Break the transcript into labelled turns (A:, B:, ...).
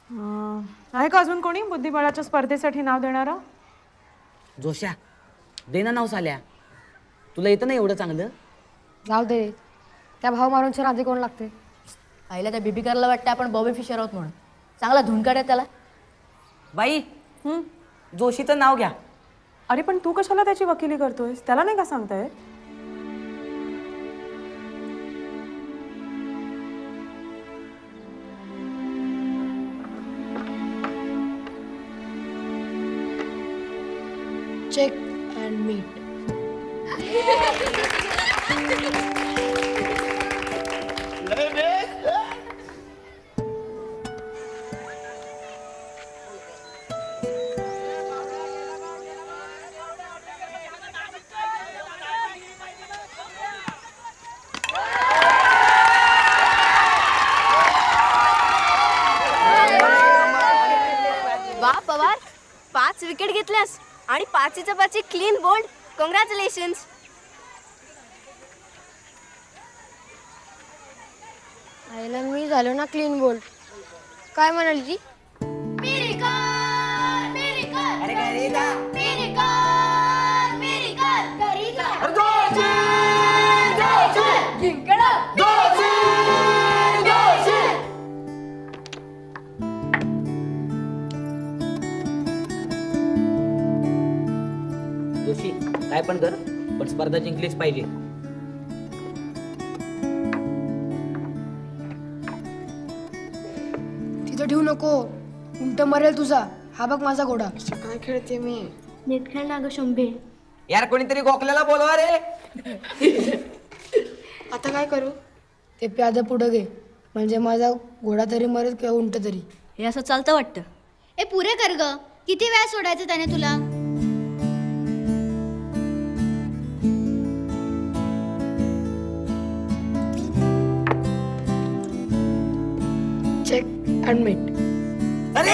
A: आहे का अजून कोणी बुद्धिबळाच्या स्पर्धेसाठी नाव देणारं?
B: जोश्या दे ना नाव साल्या. तुला येतं ना एवढं चांगलं?
C: जाऊ दे. त्या भाव मारूनच्या नादी कोण लागते?
D: आईला त्या बेबीकरला वाटतं आपण बॉबी फिशर आहोत म्हणून. चांगला धुनकाड आहे त्याला.
B: बाई जोशीचं नाव घ्या.
A: अरे पण तू कशाला त्याची वकिली करतोयस? त्याला नाही का सांगताय?
C: Check and mate.
E: वा पवार, 5 विकेट घेतल्यास आणि 5च्या 5 क्लीन बोल्ड. कॉंग्रॅच्युलेशन्स.
C: आईला मी झालो ना क्लीन बोल्ड. काय म्हणाली ती?
B: जोशी काय पण कर, पण स्पर्धा जिंकलीच पाहिजे.
C: तिथं ठेवू नको, उलट मरेल तुझा. हा बघ माझा घोडा.
A: काय खेळते मी?
E: नीट खेळ ना ग शंभे.
B: यार कोणीतरी गोखल्याला बोलवा रे.
C: आता काय करू? ते प्याद पुढं घे, म्हणजे माझा घोडा तरी मरेल किंवा उंट तरी.
D: हे असं चालतं वाटतं.
E: ए पुरे कर ग. किती वेळा सोडायचं त्याने तुला?
C: Check and mate.
B: अरे